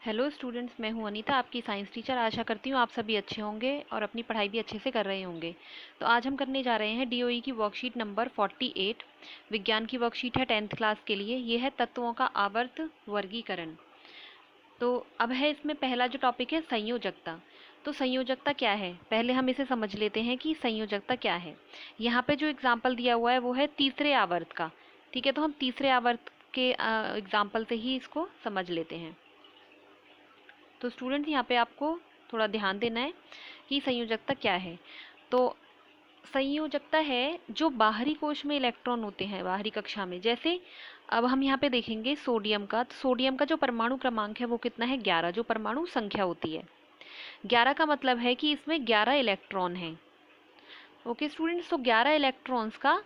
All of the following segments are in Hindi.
हेलो स्टूडेंट्स, मैं हूं अनीता, आपकी साइंस टीचर। आशा करती हूं आप सभी अच्छे होंगे और अपनी पढ़ाई भी अच्छे से कर रहे होंगे। तो आज हम करने जा रहे हैं डीओई की वर्कशीट नंबर 48। विज्ञान की वर्कशीट है 10th क्लास के लिए। ये है तत्वों का आवर्त वर्गीकरण। तो अब है इसमें पहला जो टॉपिक है संयोजकता। तो संयोजकता क्या है, पहले हम इसे समझ लेते हैं कि संयोजकता क्या है। यहाँ पे जो एग्जाम्पल दिया हुआ है वो है तीसरे आवर्त का। ठीक है, तो हम तीसरे आवर्त के एग्जाम्पल से ही इसको समझ लेते हैं। तो स्टूडेंट यहाँ पे आपको थोड़ा ध्यान देना है कि संयोजकता क्या है। तो संयोजकता है जो बाहरी कोश में इलेक्ट्रॉन होते हैं बाहरी कक्षा में। जैसे अब हम यहाँ पे देखेंगे सोडियम का, तो सोडियम का जो परमाणु क्रमांक है वो कितना है, 11, जो परमाणु संख्या होती है। 11 का मतलब है कि इसमें 11 इलेक्ट्रॉन हैं। ओके स्टूडेंट्स, तो 11 इलेक्ट्रॉन्स का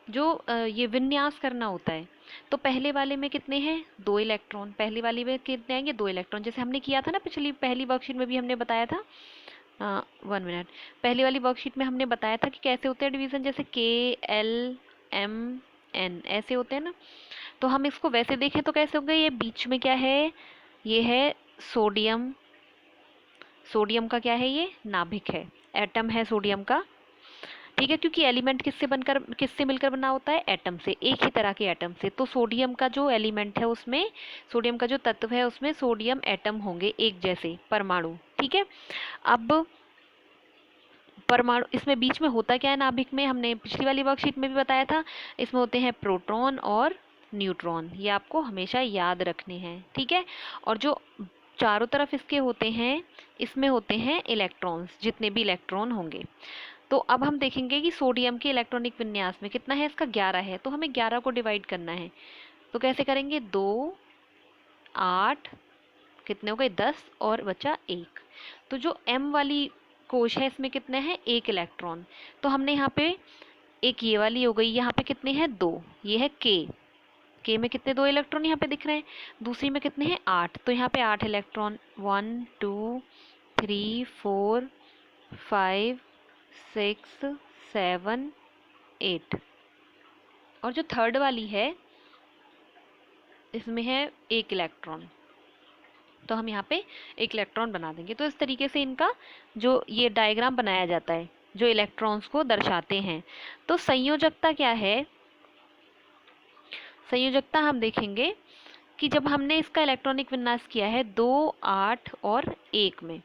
जो ये विन्यास करना होता है। तो पहले वाले में कितने हैं, 2 इलेक्ट्रॉन। पहली वाली में कितने आएंगे, 2 इलेक्ट्रॉन, जैसे हमने किया था ना पहली वर्कशीट में भी हमने बताया था। 1 मिनट, पहली वाली वर्कशीट में हमने बताया था कि कैसे होते हैं डिवीजन, जैसे KLMN ऐसे होते हैं ना। तो हम इसको वैसे देखें तो कैसे होंगे, ये बीच में क्या है, ये है सोडियम। सोडियम का क्या है, ये नाभिक है, एटम है सोडियम का। ठीक है, क्योंकि एलिमेंट किससे मिलकर बना होता है, एटम से, एक ही तरह के एटम से। तो सोडियम का जो एलिमेंट है उसमें, सोडियम का जो तत्व है उसमें सोडियम एटम होंगे, एक जैसे परमाणु। ठीक है, अब परमाणु इसमें बीच में होता क्या है नाभिक में, हमने पिछली वाली वर्कशीट में भी बताया था। इसमें होते हैं प्रोटॉन और न्यूट्रॉन, ये आपको हमेशा याद रखने हैं। ठीक है, और जो चारों तरफ इसके होते हैं, इसमें होते हैं इलेक्ट्रॉन्स, जितने भी इलेक्ट्रॉन होंगे। तो अब हम देखेंगे कि सोडियम के इलेक्ट्रॉनिक विन्यास में कितना है, इसका 11 है। तो हमें 11 को डिवाइड करना है। तो कैसे करेंगे, 2, 8, कितने हो गए, 10, और बचा 1। तो जो M वाली कोश है इसमें कितने हैं, 1 इलेक्ट्रॉन। तो हमने यहाँ पे एक ये वाली हो गई, यहाँ पे कितने हैं, 2। ये है K में कितने, 2 इलेक्ट्रॉन यहाँ पे दिख रहे हैं। दूसरी में कितने हैं, 8। तो यहाँ पे 8 इलेक्ट्रॉन, 1 2 3 4 5 6 7 8। और जो थर्ड वाली है इसमें है 1 इलेक्ट्रॉन। तो हम यहाँ पे 1 इलेक्ट्रॉन बना देंगे। तो इस तरीके से इनका जो ये डायग्राम बनाया जाता है जो इलेक्ट्रॉन्स को दर्शाते हैं। तो संयोजकता क्या है, संयोजकता हम देखेंगे कि जब हमने इसका इलेक्ट्रॉनिक विन्यास किया है 2, 8 और 1 में,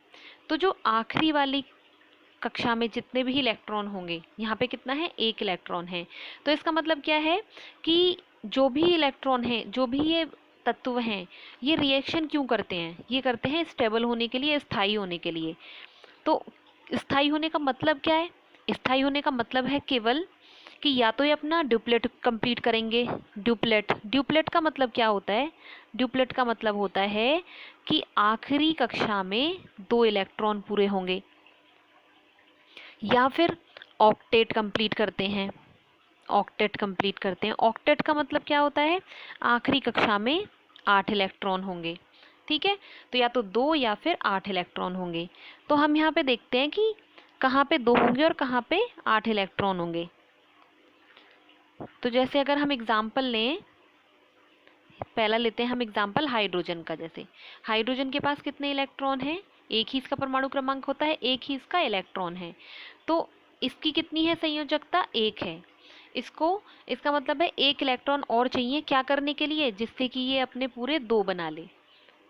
तो जो आखिरी वाली कक्षा में जितने भी इलेक्ट्रॉन होंगे, यहाँ पे कितना है, 1 इलेक्ट्रॉन है। तो इसका मतलब क्या है कि जो भी इलेक्ट्रॉन है, जो भी ये तत्व हैं, ये रिएक्शन क्यों करते हैं, ये करते हैं स्टेबल होने के लिए, स्थायी होने के लिए। तो स्थायी होने का मतलब क्या है, स्थायी होने का मतलब है केवल कि या तो ये अपना ड्यूप्लेट कंप्लीट करेंगे। ड्यूप्लेट, ड्यूप्लेट का मतलब क्या होता है, ड्यूप्लेट का मतलब होता है कि आखिरी कक्षा में 2 इलेक्ट्रॉन पूरे होंगे, या फिर ऑक्टेट कंप्लीट करते हैं। ऑक्टेट कंप्लीट करते हैं, ऑक्टेट का मतलब क्या होता है, आखिरी कक्षा में 8 इलेक्ट्रॉन होंगे। ठीक है, तो या तो 2 या फिर 8 इलेक्ट्रॉन होंगे। तो हम यहाँ पे देखते हैं कि कहाँ पे 2 होंगे और कहाँ पे 8 इलेक्ट्रॉन होंगे। तो जैसे अगर हम एग्जाम्पल लें, पहला लेते हैं हम एग्जाम्पल हाइड्रोजन का। जैसे हाइड्रोजन के पास कितने इलेक्ट्रॉन हैं, एक ही इसका परमाणु क्रमांक होता है, एक ही इसका इलेक्ट्रॉन है। तो इसकी कितनी है संयोजकता, 1 है। इसको, इसका मतलब है 1 इलेक्ट्रॉन और चाहिए क्या करने के लिए, जिससे कि ये अपने पूरे 2 बना ले।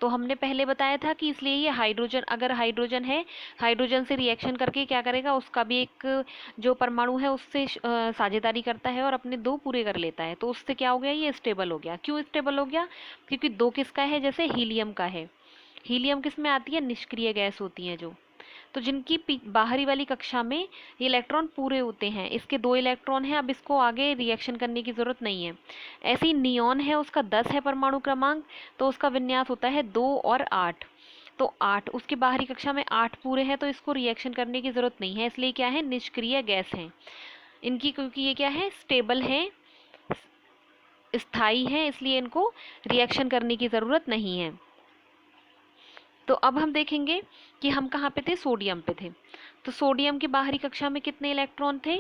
तो हमने पहले बताया था कि इसलिए ये हाइड्रोजन, अगर हाइड्रोजन है, हाइड्रोजन से रिएक्शन करके क्या करेगा, उसका भी एक जो परमाणु है उससे साझेदारी करता है और अपने 2 पूरे कर लेता है। तो उससे क्या हो गया, ये स्टेबल हो गया। क्यों स्टेबल हो गया, क्योंकि 2 किसका है, जैसे हीलियम का है। हीलियम किस में आती है, निष्क्रिय गैस होती है जो। तो जिनकी बाहरी वाली कक्षा में ये इलेक्ट्रॉन पूरे होते हैं, इसके 2 इलेक्ट्रॉन हैं, अब इसको आगे रिएक्शन करने की ज़रूरत नहीं है। ऐसे ही नियॉन है, उसका 10 है परमाणु क्रमांक, तो उसका विन्यास होता है 2 और 8। तो 8, उसकी बाहरी कक्षा में 8 पूरे हैं, तो इसको रिएक्शन करने की ज़रूरत नहीं है, इसलिए क्या है, निष्क्रिय गैस हैं इनकी, क्योंकि ये क्या है, स्टेबल हैं, स्थायी हैं, इसलिए इनको रिएक्शन करने की ज़रूरत नहीं है। तो अब हम देखेंगे कि हम कहाँ पे थे, सोडियम पे थे। तो सोडियम की बाहरी कक्षा में कितने इलेक्ट्रॉन थे,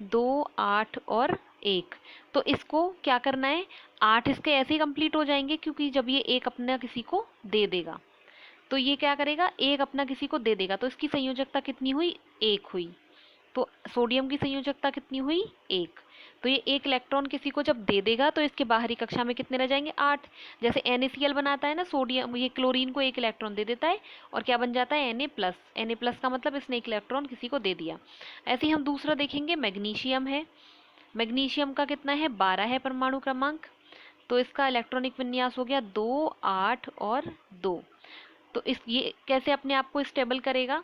2, 8 और 1। तो इसको क्या करना है, 8 इसके ऐसे ही कंप्लीट हो जाएंगे, क्योंकि जब ये एक अपना किसी को दे देगा, तो ये क्या करेगा, एक अपना किसी को दे देगा, तो इसकी संयोजकता कितनी हुई, एक हुई। तो सोडियम की संयोजकता कितनी हुई, एक। तो ये एक इलेक्ट्रॉन किसी को जब दे देगा तो इसके बाहरी कक्षा में कितने रह जाएंगे, 8। जैसे NaCl बनाता है ना, सोडियम ये क्लोरीन को एक इलेक्ट्रॉन दे देता है और क्या बन जाता है, Na+। Na+ का मतलब इसने एक इलेक्ट्रॉन किसी को दे दिया। ऐसे ही हम दूसरा देखेंगे, मैग्नीशियम है। मैग्नीशियम का कितना है, 12 है परमाणु क्रमांक। तो इसका इलेक्ट्रॉनिक विन्यास हो गया 2, 8 और 2। तो इस ये कैसे अपने आप को स्टेबल करेगा,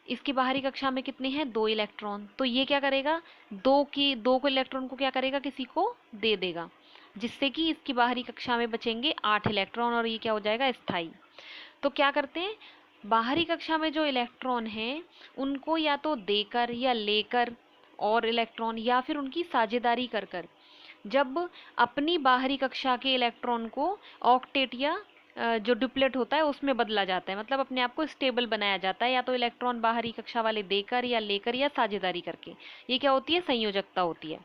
इसकी बाहरी कक्षा में कितने हैं, 2 इलेक्ट्रॉन। तो ये क्या करेगा, 2 को इलेक्ट्रॉन को क्या करेगा, किसी को दे देगा, जिससे कि इसकी बाहरी कक्षा में बचेंगे 8 इलेक्ट्रॉन और ये क्या हो जाएगा, स्थायी। तो क्या करते हैं, बाहरी कक्षा में जो इलेक्ट्रॉन हैं उनको या तो देकर या लेकर और इलेक्ट्रॉन, या फिर उनकी साझेदारी कर कर जब अपनी बाहरी कक्षा के इलेक्ट्रॉन को ऑक्टेट या जो डुप्लेट होता है उसमें बदला जाता है, मतलब अपने आप को स्टेबल बनाया जाता है, या तो इलेक्ट्रॉन बाहरी कक्षा वाले देकर या लेकर या साझेदारी करके। ये क्या होती है, संयोजकता होती है।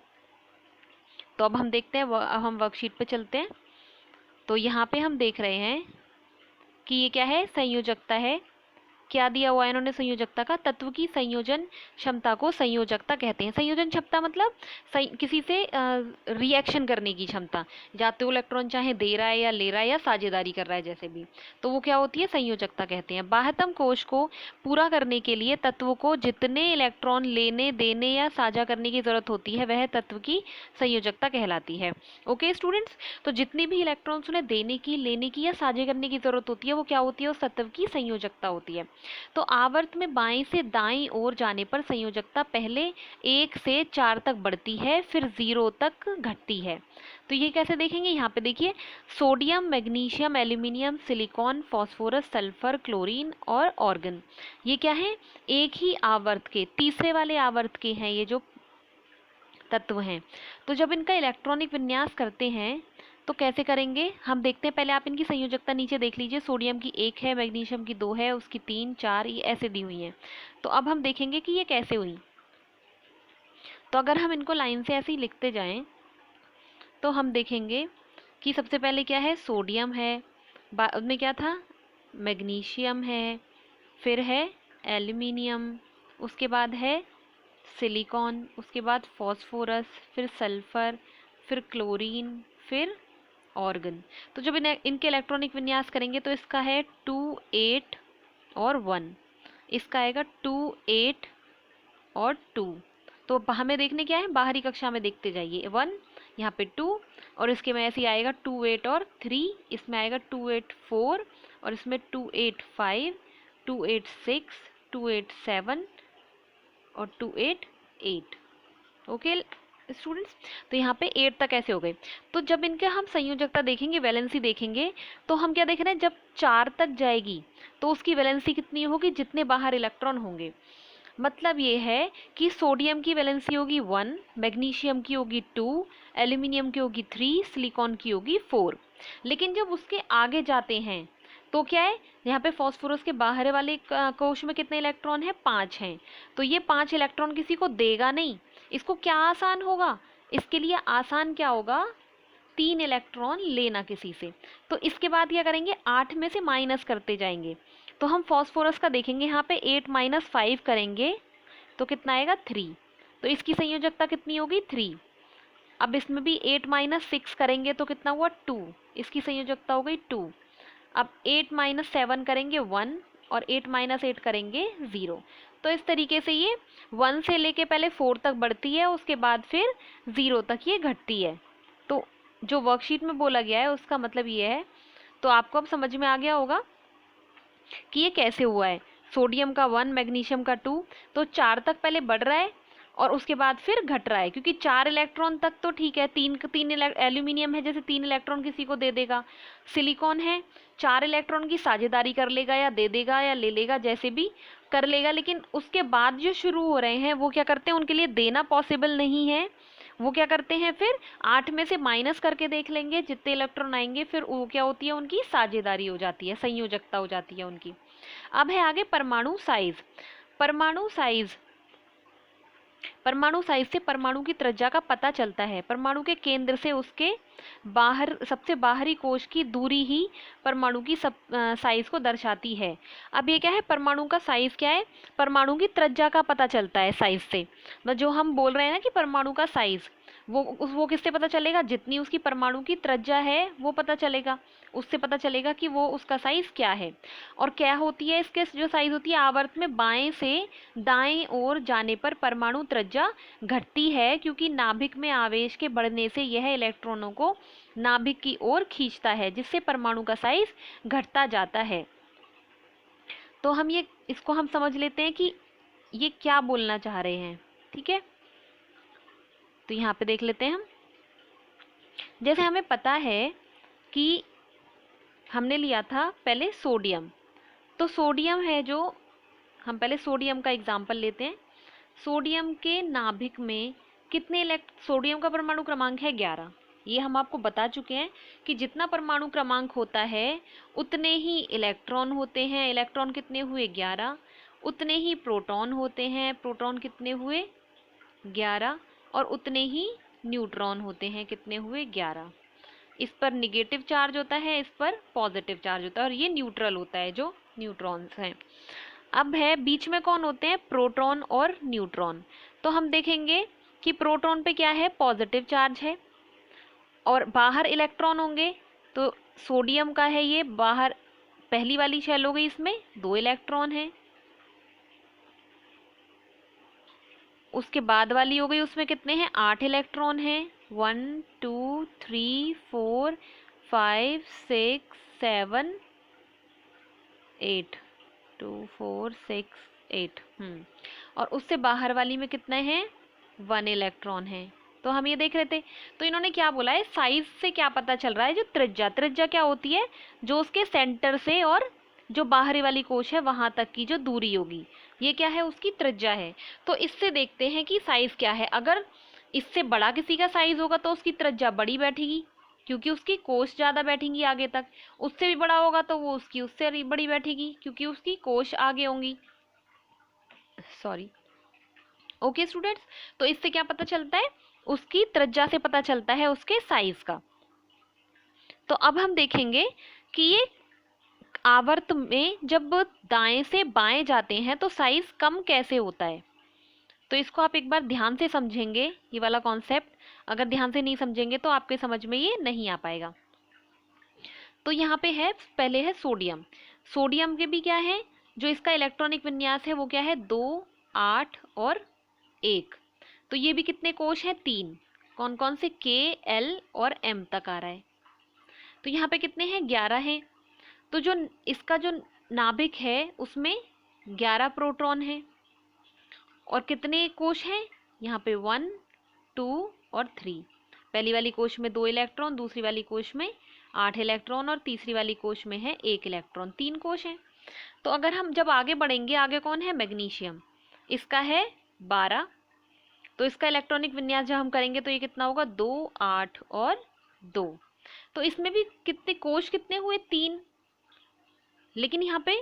तो अब हम देखते हैं, अब हम वर्कशीट पे चलते हैं। तो यहाँ पे हम देख रहे हैं कि ये क्या है, संयोजकता है। क्या दिया हुआ है इन्होंने, संयोजकता का तत्व की संयोजन क्षमता को संयोजकता कहते हैं। संयोजन क्षमता मतलब किसी से रिएक्शन करने की क्षमता, या तो इलेक्ट्रॉन चाहे दे रहा है या ले रहा है या साझेदारी कर रहा है जैसे भी, तो वो क्या होती है, संयोजकता कहते हैं। बाह्यतम कोश को पूरा करने के लिए तत्व को जितने इलेक्ट्रॉन लेने देने या साझा करने की जरूरत होती है वह तत्व की संयोजकता कहलाती है। ओके स्टूडेंट्स, तो जितनी भी इलेक्ट्रॉन्स उन्हें देने की, लेने की या साझा करने की जरूरत होती है वो क्या होती है, उस तत्व की संयोजकता होती है। तो आवर्त में बाएं से दाईं ओर जाने पर संयोजकता पहले 1 से 4 तक बढ़ती है, फिर 0 तक घटती है। तो ये कैसे देखेंगे, यहाँ पे देखिए, sodium, magnesium, aluminium, silicon, phosphorus, sulphur, chlorine और ऑर्गन, ये क्या है, एक ही आवर्त के, तीसरे वाले आवर्त के हैं ये जो तत्व हैं। तो जब इनका इलेक्ट्रॉनिक विन्यास करते हैं तो कैसे करेंगे, हम देखते हैं। पहले आप इनकी संयोजकता नीचे देख लीजिए, सोडियम की 1 है, मैग्नीशियम की 2 है, उसकी 3, 4 ये ऐसे दी हुई हैं। तो अब हम देखेंगे कि ये कैसे हुई। तो अगर हम इनको लाइन से ऐसे ही लिखते जाएं तो हम देखेंगे कि सबसे पहले क्या है, सोडियम है, बाद में क्या था, मैग्नीशियम है, फिर है एल्यूमिनियम, उसके बाद है सिलिकॉन, उसके बाद फास्फोरस, फिर सल्फर, फिर क्लोरीन, फिर ऑर्गन। तो जब इनके इलेक्ट्रॉनिक विन्यास करेंगे तो इसका है 2, 8 और 1, इसका आएगा 2, 8 और 2। तो हमें देखने क्या है, बाहरी कक्षा में देखते जाइए, 1 यहाँ पे 2 और इसके में ऐसे ही आएगा 2, 8 और 3, इसमें आएगा 2, 8, 4 और इसमें 2, 8, 5, 2, 8, 6, 2, 8, 7 और 2, 8, 8। ओके स्टूडेंट्स, तो यहाँ पे 8 तक ऐसे हो गए। तो जब इनके हम संयोजकता देखेंगे, वैलेंसी देखेंगे, तो हम क्या देख रहे हैं, जब 4 तक जाएगी तो उसकी वैलेंसी कितनी होगी, जितने बाहर इलेक्ट्रॉन होंगे। मतलब ये है कि सोडियम की वैलेंसी होगी 1, मैग्नीशियम की होगी 2, एल्यूमिनियम की होगी 3, सिलिकॉन की होगी 4। लेकिन जब उसके आगे जाते हैं तो क्या है, यहाँ पे फास्फोरस के बाहर वाले कोश में कितने इलेक्ट्रॉन है, 5 हैं। तो ये 5 इलेक्ट्रॉन किसी को देगा नहीं, इसको क्या आसान होगा, इसके लिए आसान क्या होगा, 3 इलेक्ट्रॉन लेना किसी से। तो इसके बाद क्या करेंगे, 8 में से माइनस करते जाएंगे। तो हम फास्फोरस का देखेंगे, यहाँ पे 8 - 5 करेंगे तो कितना आएगा, 3। तो इसकी संयोजकता कितनी होगी, 3। अब इसमें भी 8 - 6 करेंगे तो कितना हुआ, 2, इसकी संयोजकता हो गई 2। अब 8 - 7 करेंगे 1 और 8 - 8 करेंगे 0। तो इस तरीके से ये 1 से लेके पहले 4 तक बढ़ती है, उसके बाद फिर 0 तक ये घटती है। तो जो वर्कशीट में बोला गया है उसका मतलब ये है। तो आपको अब समझ में आ गया होगा कि ये कैसे हुआ है। सोडियम का 1, मैग्नीशियम का 2, तो 4 तक पहले बढ़ रहा है और उसके बाद फिर घट रहा है, क्योंकि 4 इलेक्ट्रॉन तक तो ठीक है, 3 एल्यूमिनियम है, जैसे 3 इलेक्ट्रॉन किसी को दे देगा। सिलिकॉन है, 4 इलेक्ट्रॉन की साझेदारी कर लेगा या दे देगा या ले लेगा, जैसे भी कर लेगा। लेकिन उसके बाद जो शुरू हो रहे हैं वो क्या करते हैं, उनके लिए देना पॉसिबल नहीं है। वो क्या करते हैं, फिर 8 में से माइनस करके देख लेंगे, जितने इलेक्ट्रॉन आएंगे फिर वो क्या होती है, उनकी साझेदारी हो जाती है, संयोजकता हो जाती है उनकी। अब है आगे परमाणु साइज। परमाणु साइज परमाणु साइज से परमाणु की त्रिज्या का पता चलता है। परमाणु के केंद्र से उसके बाहर सबसे बाहरी कोश की दूरी ही परमाणु की साइज को दर्शाती है। अब ये क्या है, परमाणु का साइज क्या है, परमाणु की त्रिज्या का पता चलता है साइज से। मतलब जो हम बोल रहे हैं ना कि परमाणु का साइज, वो किससे पता चलेगा, जितनी उसकी परमाणु की त्रिज्या है वो पता चलेगा, उससे पता चलेगा कि वो उसका साइज क्या है। और क्या होती है इसके जो साइज होती है, आवर्त में बाएं से दाएं ओर जाने पर परमाणु त्रिज्या घटती है, क्योंकि नाभिक में आवेश के बढ़ने से यह इलेक्ट्रॉनों को नाभिक की ओर खींचता है, जिससे परमाणु का साइज घटता जाता है। तो हम इसको हम समझ लेते हैं कि ये क्या बोलना चाह रहे हैं। ठीक है, तो यहाँ पे देख लेते हैं हम। जैसे हमें पता है कि हमने लिया था पहले सोडियम, तो सोडियम है जो, हम पहले सोडियम का एग्जाम्पल लेते हैं। सोडियम के नाभिक में कितने सोडियम का परमाणु क्रमांक है 11। ये हम आपको बता चुके हैं कि जितना परमाणु क्रमांक होता है उतने ही इलेक्ट्रॉन होते हैं। इलेक्ट्रॉन कितने हुए 11। उतने ही प्रोटॉन होते हैं। प्रोटॉन कितने हुए 11। और उतने ही न्यूट्रॉन होते हैं, कितने हुए 11। इस पर निगेटिव चार्ज होता है, इस पर पॉजिटिव चार्ज होता है, और ये न्यूट्रल होता है जो न्यूट्रॉन्स हैं। अब है बीच में कौन होते हैं, प्रोटॉन और न्यूट्रॉन। तो हम देखेंगे कि प्रोटॉन पे क्या है, पॉजिटिव चार्ज है, और बाहर इलेक्ट्रॉन होंगे। तो सोडियम का है ये, बाहर पहली वाली शेल हो गई, इसमें 2 इलेक्ट्रॉन है। उसके बाद वाली हो गई, उसमें कितने हैं, 8 इलेक्ट्रॉन हैं। 1 2 3 4 5 6 7 8 2 4 6 8। और उससे बाहर वाली में कितने हैं, 1 इलेक्ट्रॉन है। तो हम ये देख रहे थे। तो इन्होंने क्या बोला है, साइज से क्या पता चल रहा है, जो त्रिज्या, त्रिज्या क्या होती है, जो उसके सेंटर से और जो बाहरी वाली कोश है वहां तक की जो दूरी होगी, ये क्या है, उसकी त्रिज्या है। तो इससे देखते हैं कि साइज क्या है। अगर इससे बड़ा किसी का साइज होगा तो उसकी त्रिज्या बड़ी बैठेगी, क्योंकि उसकी कोश ज्यादा बैठेंगी आगे तक। उससे भी बड़ा होगा तो वो उसकी उससे बड़ी बैठेगी, क्योंकि उसकी कोश आगे होंगी। सॉरी। ओके स्टूडेंट्स, तो इससे क्या पता चलता है, उसकी त्रिज्या से पता चलता है उसके साइज का। तो अब हम देखेंगे कि ये आवर्त में जब दाएं से बाएं जाते हैं तो साइज कम कैसे होता है। तो इसको आप एक बार ध्यान से समझेंगे, ये वाला कॉन्सेप्ट। अगर ध्यान से नहीं समझेंगे तो आपके समझ में ये नहीं आ पाएगा। तो यहाँ पे है, पहले है सोडियम। सोडियम के भी क्या है, जो इसका इलेक्ट्रॉनिक विन्यास है वो क्या है, 2 8 और 1। तो ये भी कितने कोश हैं, 3। कौन कौन से, के एल और एम तक आ रहा है। तो यहाँ पे कितने हैं, 11 हैं। तो जो इसका जो नाभिक है उसमें 11 प्रोटॉन है, और कितने कोश हैं यहाँ पे, 1 2 और 3। पहली वाली कोश में 2 इलेक्ट्रॉन, दूसरी वाली कोश में 8 इलेक्ट्रॉन, और तीसरी वाली कोश में है 1 इलेक्ट्रॉन। 3 कोश हैं। तो अगर हम जब आगे बढ़ेंगे, आगे कौन है, मैग्नीशियम, इसका है 12। तो इसका इलेक्ट्रॉनिक विन्यास जब हम करेंगे तो ये कितना होगा, 2 8 और 2। तो इसमें भी कितने कोश, कितने हुए, 3। लेकिन यहाँ पे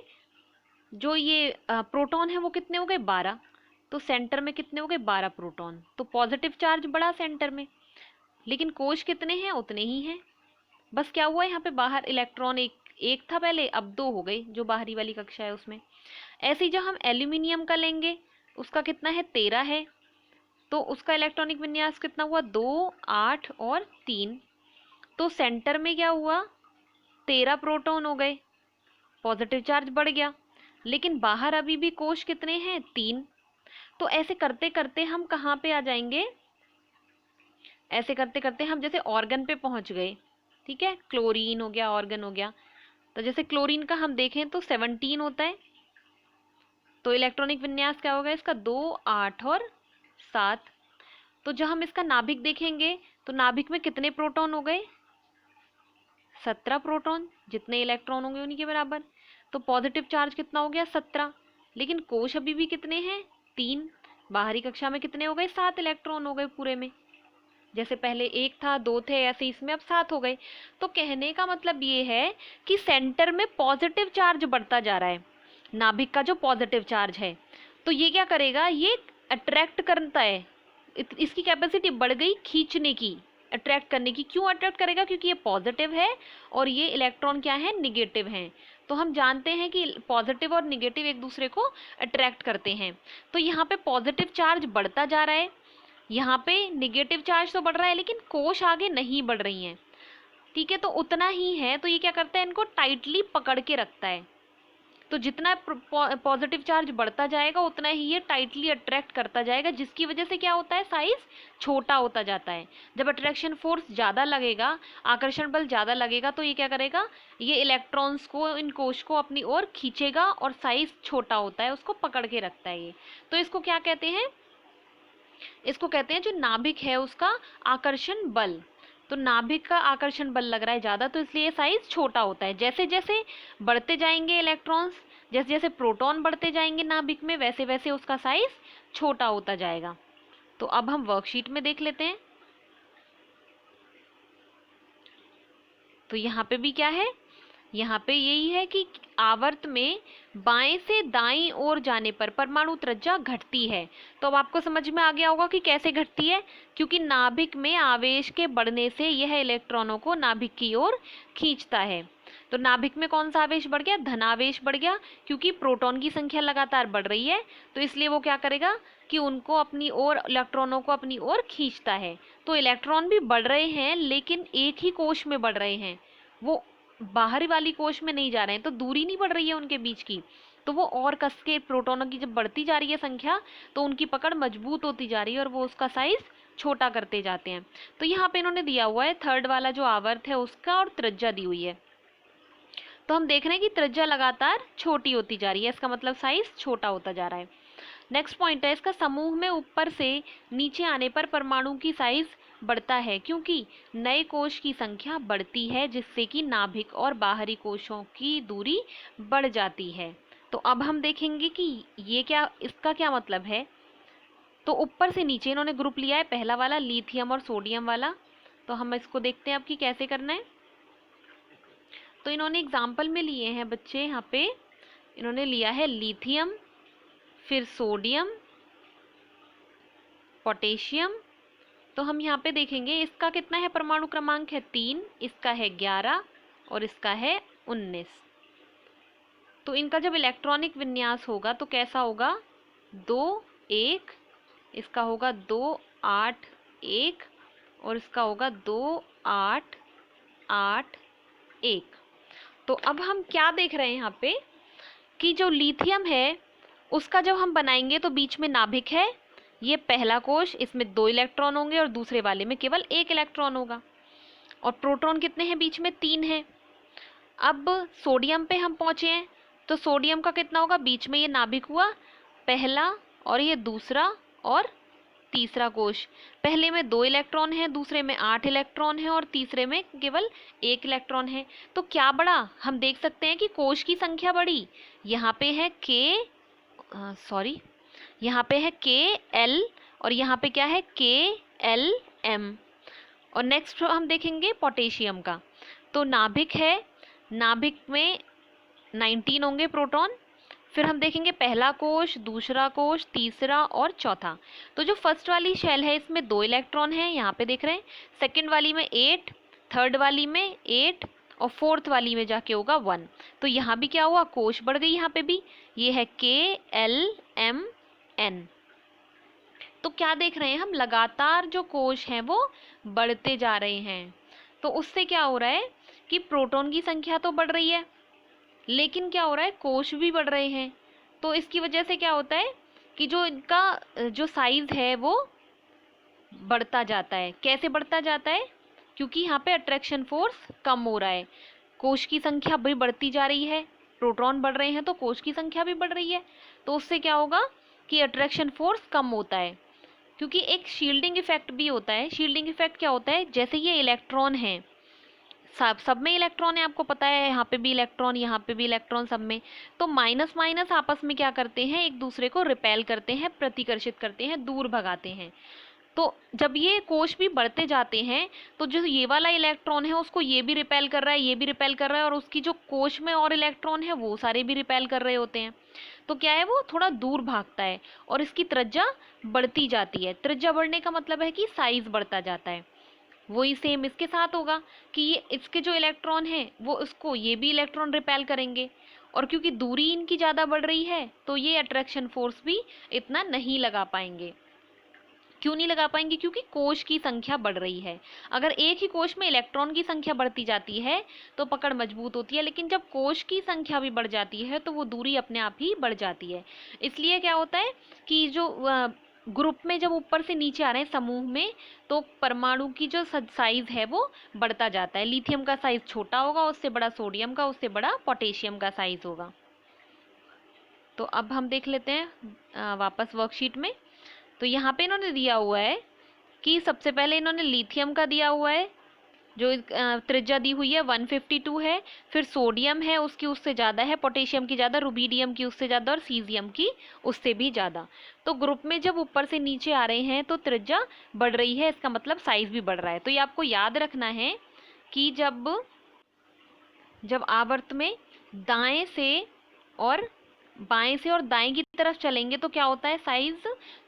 जो ये प्रोटॉन है वो कितने हो गए, 12। तो सेंटर में कितने हो गए, 12 प्रोटॉन। तो पॉजिटिव चार्ज बड़ा सेंटर में, लेकिन कोश कितने हैं, उतने ही हैं। बस क्या हुआ, यहाँ पे बाहर इलेक्ट्रॉन एक था पहले, अब 2 हो गए, जो बाहरी वाली कक्षा है उसमें। ऐसे ही जब हम एल्यूमिनियम का लेंगे, उसका कितना है, 13 है। तो उसका इलेक्ट्रॉनिक विन्यास कितना हुआ, 2 8 और 3। तो सेंटर में क्या हुआ, 13 प्रोटॉन हो गए, पॉजिटिव चार्ज बढ़ गया। लेकिन बाहर अभी भी कोश कितने हैं, 3। तो ऐसे करते करते हम कहाँ पे आ जाएंगे, ऐसे करते करते हम जैसे ऑर्गन पे पहुंच गए। ठीक है, क्लोरीन हो गया, ऑर्गन हो गया। तो जैसे क्लोरीन का हम देखें तो 17 होता है। तो इलेक्ट्रॉनिक विन्यास क्या होगा इसका, 2 8 और 7। तो जब हम इसका नाभिक देखेंगे तो नाभिक में कितने प्रोटॉन हो गए, 17 प्रोटॉन। जितने इलेक्ट्रॉन होंगे उन्हीं के बराबर। तो पॉजिटिव चार्ज कितना हो गया, 17। लेकिन कोश अभी भी कितने हैं, 3। बाहरी कक्षा में कितने हो गए, 7 इलेक्ट्रॉन हो गए पूरे में। जैसे पहले 1 था, 2 थे, ऐसे इसमें अब 7 हो गए। तो कहने का मतलब ये है कि सेंटर में पॉजिटिव चार्ज बढ़ता जा रहा है, नाभिक का जो पॉजिटिव चार्ज है। तो ये क्या करेगा, ये अट्रैक्ट करता है, इसकी कैपेसिटी बढ़ गई खींचने की, अट्रैक्ट करने की। क्यों अट्रैक्ट करेगा? क्योंकि ये पॉजिटिव है और ये इलेक्ट्रॉन क्या है, निगेटिव हैं। तो हम जानते हैं कि पॉजिटिव और निगेटिव एक दूसरे को अट्रैक्ट करते हैं। तो यहाँ पे पॉजिटिव चार्ज बढ़ता जा रहा है, यहाँ पे निगेटिव चार्ज तो बढ़ रहा है, लेकिन कोश आगे नहीं बढ़ रही हैं। ठीक है, तो उतना ही है। तो ये क्या करता है, इनको टाइटली पकड़ के रखता है। तो जितना पॉजिटिव चार्ज बढ़ता जाएगा उतना ही ये टाइटली अट्रैक्ट करता जाएगा, जिसकी वजह से क्या होता है, साइज छोटा होता जाता है। जब अट्रैक्शन फोर्स ज़्यादा लगेगा, आकर्षण बल ज़्यादा लगेगा, तो ये क्या करेगा, ये इलेक्ट्रॉन्स को, इन कोश को अपनी ओर खींचेगा और साइज छोटा होता है, उसको पकड़ के रखता है ये। तो इसको क्या कहते हैं, इसको कहते हैं जो नाभिक है उसका आकर्षण बल। तो नाभिक का आकर्षण बल लग रहा है ज़्यादा, तो इसलिए साइज छोटा होता है। जैसे जैसे बढ़ते जाएंगे इलेक्ट्रॉन्स, जैसे जैसे प्रोटॉन बढ़ते जाएंगे नाभिक में, वैसे वैसे उसका साइज छोटा होता जाएगा। तो अब हम वर्कशीट में देख लेते हैं। तो यहाँ पे भी क्या है, यहाँ पे यही है कि आवर्त में बाएं से दाईं ओर जाने पर परमाणु त्रिज्या घटती है। तो अब आपको समझ में आ गया होगा कि कैसे घटती है, क्योंकि नाभिक में आवेश के बढ़ने से यह इलेक्ट्रॉनों को नाभिक की ओर खींचता है। तो नाभिक में कौन सा आवेश बढ़ गया, धनावेश बढ़ गया, क्योंकि प्रोटॉन की संख्या लगातार बढ़ रही है। तो इसलिए वो क्या करेगा कि उनको अपनी ओर, इलेक्ट्रॉनों को अपनी ओर खींचता है। तो इलेक्ट्रॉन भी बढ़ रहे हैं, लेकिन एक ही कोश में बढ़ रहे हैं, वो बाहरी वाली कोश में नहीं जा रहे हैं। तो दूरी नहीं बढ़ रही है उनके बीच की, तो वो और कस के, प्रोटॉनों की जब बढ़ती जा रही है संख्या, तो उनकी पकड़ मजबूत होती जा रही है और वो उसका साइज छोटा करते जाते हैं। तो यहाँ पे इन्होंने दिया हुआ है थर्ड वाला जो आवर्त है उसका, और त्रिज्या दी हुई है। तो हम देख रहे हैं कि त्रिज्या लगातार छोटी होती जा रही है, इसका मतलब साइज छोटा होता जा रहा है। नेक्स्ट पॉइंट है इसका, समूह में ऊपर से नीचे आने पर परमाणु की साइज बढ़ता है, क्योंकि नए कोश की संख्या बढ़ती है, जिससे कि नाभिक और बाहरी कोशों की दूरी बढ़ जाती है। तो अब हम देखेंगे कि ये क्या, इसका क्या मतलब है। तो ऊपर से नीचे इन्होंने ग्रुप लिया है, पहला वाला लिथियम और सोडियम वाला। तो हम इसको देखते हैं अब कि कैसे करना है। तो इन्होंने एग्जाम्पल में लिए हैं बच्चे, यहाँ पे इन्होंने लिया है लिथियम, फिर सोडियम, पोटेशियम। तो हम यहाँ पे देखेंगे इसका कितना है, परमाणु क्रमांक है 3, इसका है 11 और इसका है 19। तो इनका जब इलेक्ट्रॉनिक विन्यास होगा तो कैसा होगा, 2 1, इसका होगा 2 8 1 और इसका होगा 2 8 8 1। तो अब हम क्या देख रहे हैं यहाँ पे कि जो लिथियम है उसका जब हम बनाएंगे तो बीच में नाभिक है, ये पहला कोश, इसमें 2 इलेक्ट्रॉन होंगे और दूसरे वाले में केवल 1 इलेक्ट्रॉन होगा। और प्रोटॉन कितने हैं, बीच में 3 हैं। अब सोडियम पे हम पहुंचे हैं, तो सोडियम का कितना होगा, बीच में ये नाभिक हुआ पहला और ये दूसरा और तीसरा कोश। पहले में 2 इलेक्ट्रॉन है, दूसरे में 8 इलेक्ट्रॉन है और तीसरे में केवल 1 इलेक्ट्रॉन है। तो क्या बढ़ा, हम देख सकते हैं कि कोश की संख्या बढ़ी। यहाँ पे है यहाँ पे है KL और यहाँ पे क्या है KLM। और नेक्स्ट हम देखेंगे पोटेशियम का। तो नाभिक है, नाभिक में 19 होंगे प्रोटॉन। फिर हम देखेंगे पहला कोश, दूसरा कोश, तीसरा और चौथा। तो जो फर्स्ट वाली शेल है इसमें 2 इलेक्ट्रॉन हैं, यहाँ पे देख रहे हैं। सेकंड वाली में 8, थर्ड वाली में 8 और फोर्थ वाली में जाके होगा 1। तो यहाँ भी क्या हुआ, कोश बढ़ गई, यहाँ पे भी ये है KLMN। तो क्या देख रहे हैं हम, लगातार जो कोश हैं वो बढ़ते जा रहे हैं। तो उससे क्या हो रहा है कि प्रोटॉन की संख्या तो बढ़ रही है, लेकिन क्या हो रहा है, कोश भी बढ़ रहे हैं। तो इसकी वजह से क्या होता है कि जो इनका जो साइज है वो बढ़ता जाता है। कैसे बढ़ता जाता है, क्योंकि यहाँ पे अट्रैक्शन फोर्स कम हो रहा है, कोश की संख्या भी बढ़ती जा रही है, प्रोटॉन बढ़ रहे हैं तो कोश की संख्या भी बढ़ रही है। तो उससे क्या होगा कि अट्रैक्शन फोर्स कम होता है, क्योंकि एक शील्डिंग इफेक्ट भी होता है। शील्डिंग इफेक्ट क्या होता है, जैसे ये इलेक्ट्रॉन है, सब में इलेक्ट्रॉन है, आपको पता है, यहाँ पे भी इलेक्ट्रॉन, यहाँ पे भी इलेक्ट्रॉन, सब में। तो माइनस माइनस आपस में क्या करते हैं, एक दूसरे को रिपेल करते हैं, प्रतिकर्षित करते हैं, दूर भगाते हैं। तो जब ये कोश भी बढ़ते जाते हैं तो जो ये वाला इलेक्ट्रॉन है उसको ये भी रिपेल कर रहा है, ये भी रिपेल कर रहा है, और उसकी जो कोश में और इलेक्ट्रॉन है वो सारे भी रिपेल कर रहे होते हैं। तो क्या है, वो थोड़ा दूर भागता है और इसकी त्रिज्या बढ़ती जाती है। त्रिज्या बढ़ने का मतलब है कि साइज बढ़ता जाता है। वही सेम इसके साथ होगा कि ये इसके जो इलेक्ट्रॉन हैं वो इसको ये भी इलेक्ट्रॉन रिपेल करेंगे, और क्योंकि दूरी इनकी ज़्यादा बढ़ रही है तो ये अट्रैक्शन फोर्स भी इतना नहीं लगा पाएंगे। क्यों नहीं लगा पाएंगे? क्योंकि कोश की संख्या बढ़ रही है। अगर एक ही कोश में इलेक्ट्रॉन की संख्या बढ़ती जाती है तो पकड़ मजबूत होती है, लेकिन जब कोश की संख्या भी बढ़ जाती है तो वो दूरी अपने आप ही बढ़ जाती है। इसलिए क्या होता है कि जो ग्रुप में जब ऊपर से नीचे आ रहे हैं समूह में, तो परमाणु की जो साइज है वो बढ़ता जाता है। लिथियम का साइज छोटा होगा, उससे बड़ा सोडियम का, उससे बड़ा पोटेशियम का साइज होगा। तो अब हम देख लेते हैं वापस वर्कशीट में। तो यहाँ पे इन्होंने दिया हुआ है कि सबसे पहले इन्होंने लिथियम का दिया हुआ है, जो त्रिज्या दी हुई है 152 है। फिर सोडियम है, उसकी उससे ज़्यादा है, पोटेशियम की ज़्यादा, रुबीडियम की उससे ज़्यादा, और सीजियम की उससे भी ज़्यादा। तो ग्रुप में जब ऊपर से नीचे आ रहे हैं तो त्रिज्या बढ़ रही है, इसका मतलब साइज भी बढ़ रहा है। तो ये आपको याद रखना है कि जब आवर्त में दाएं से और बाएं से और दाएं की तरफ चलेंगे तो क्या होता है, साइज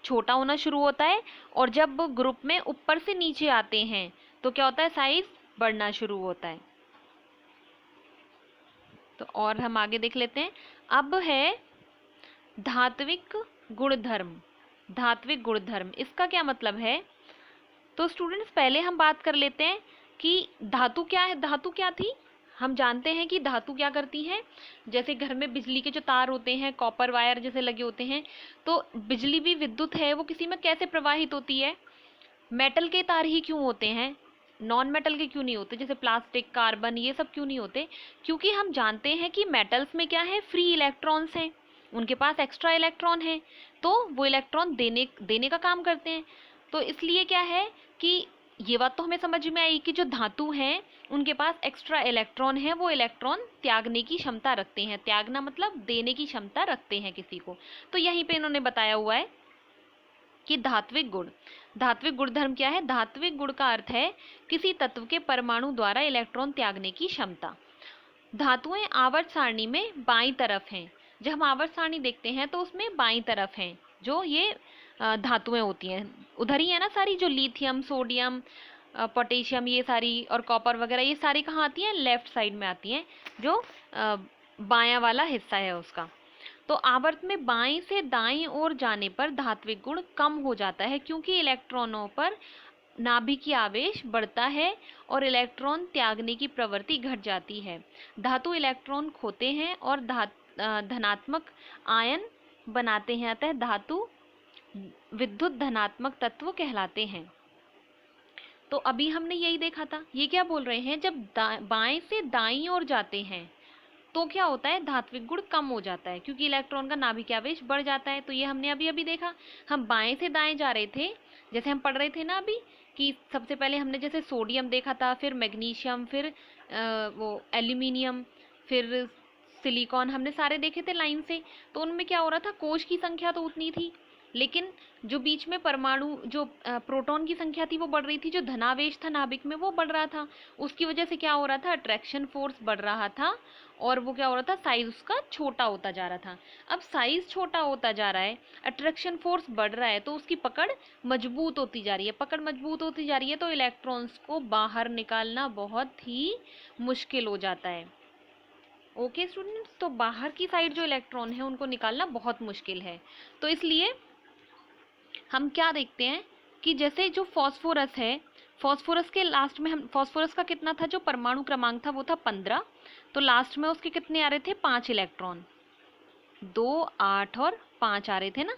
छोटा होना शुरू होता है, और जब ग्रुप में ऊपर से नीचे आते हैं तो क्या होता है, साइज बढ़ना शुरू होता है। तो और हम आगे देख लेते हैं। अब है धात्विक गुणधर्म। धात्विक गुणधर्म इसका क्या मतलब है? तो स्टूडेंट्स पहले हम बात कर लेते हैं कि धातु क्या है। धातु क्या थी? हम जानते हैं कि धातु क्या करती हैं। जैसे घर में बिजली के जो तार होते हैं, कॉपर वायर जैसे लगे होते हैं, तो बिजली भी, विद्युत है वो किसी में कैसे प्रवाहित होती है? मेटल के तार ही क्यों होते हैं, नॉन मेटल के क्यों नहीं होते? जैसे प्लास्टिक, कार्बन, ये सब क्यों नहीं होते? क्योंकि हम जानते हैं कि मेटल्स में क्या है, फ्री इलेक्ट्रॉन्स हैं, उनके पास एक्स्ट्रा इलेक्ट्रॉन है, तो वो इलेक्ट्रॉन देने का काम करते हैं। तो इसलिए क्या है कि ये बात तो हमें समझ में आई कि जो धातु हैं उनके पास एक्स्ट्रा इलेक्ट्रॉन है, वो इलेक्ट्रॉन त्यागने की क्षमता रखते हैं। त्यागना मतलब देने की क्षमता रखते हैं किसी को। तो यहीं पे इन्होंने बताया हुआ है कि धात्विक गुण। धात्विक गुणधर्म क्या है? धात्विक गुण का अर्थ है किसी तत्व के परमाणु द्वारा इलेक्ट्रॉन त्यागने की क्षमता। धातुएं आवर्त सारणी में बाईं तरफ हैं। जब हम आवर्त सारणी देखते हैं तो उसमें बाईं तरफ हैं जो ये धातुएं होती हैं। उधर ही है ना सारी, जो लिथियम, सोडियम, पोटेशियम, ये सारी, और कॉपर वगैरह, ये सारी कहाँ आती हैं? लेफ्ट साइड में आती हैं, जो बायां वाला हिस्सा है उसका। तो आवर्त में बाएं से दाईं ओर जाने पर धात्विक गुण कम हो जाता है, क्योंकि इलेक्ट्रॉनों पर नाभिकीय आवेश बढ़ता है और इलेक्ट्रॉन त्यागने की प्रवृत्ति घट जाती है। धातु इलेक्ट्रॉन खोते हैं और धनात्मक आयन बनाते हैं, अतः धातु विद्युत धनात्मक तत्व कहलाते हैं। तो अभी हमने यही देखा था। ये क्या बोल रहे हैं, जब बाएं से दाईं ओर जाते हैं तो क्या होता है, धात्विक गुण कम हो जाता है, क्योंकि इलेक्ट्रॉन का नाभिकीय आवेश बढ़ जाता है। तो ये हमने अभी अभी देखा। हम बाएं से दाएं जा रहे थे, जैसे हम पढ़ रहे थे ना अभी, कि सबसे पहले हमने जैसे सोडियम देखा था, फिर मैग्नीशियम, फिर वो एल्यूमिनियम, फिर सिलिकॉन, हमने सारे देखे थे लाइन से। तो उनमें क्या हो रहा था, कोश की संख्या तो उतनी थी, लेकिन जो बीच में परमाणु, जो प्रोटॉन की संख्या थी वो बढ़ रही थी, जो धनावेश था नाभिक में वो बढ़ रहा था। उसकी वजह से क्या हो रहा था, अट्रैक्शन फोर्स बढ़ रहा था, और वो क्या हो रहा था, साइज उसका छोटा होता जा रहा था। अब साइज छोटा होता जा रहा है, अट्रैक्शन फोर्स बढ़ रहा है, तो उसकी पकड़ मजबूत होती जा रही है। पकड़ मजबूत होती जा रही है तो इलेक्ट्रॉन्स को बाहर निकालना बहुत ही मुश्किल हो जाता है। ओके स्टूडेंट्स, तो बाहर की साइड जो इलेक्ट्रॉन है उनको निकालना बहुत मुश्किल है। तो इसलिए हम क्या देखते हैं कि जैसे जो फास्फोरस है, फास्फोरस के लास्ट में हम, फास्फोरस का कितना था, जो परमाणु क्रमांक था वो था 15, तो लास्ट में उसके कितने आ रहे थे, 5 इलेक्ट्रॉन, 2, 8 और 5 आ रहे थे ना।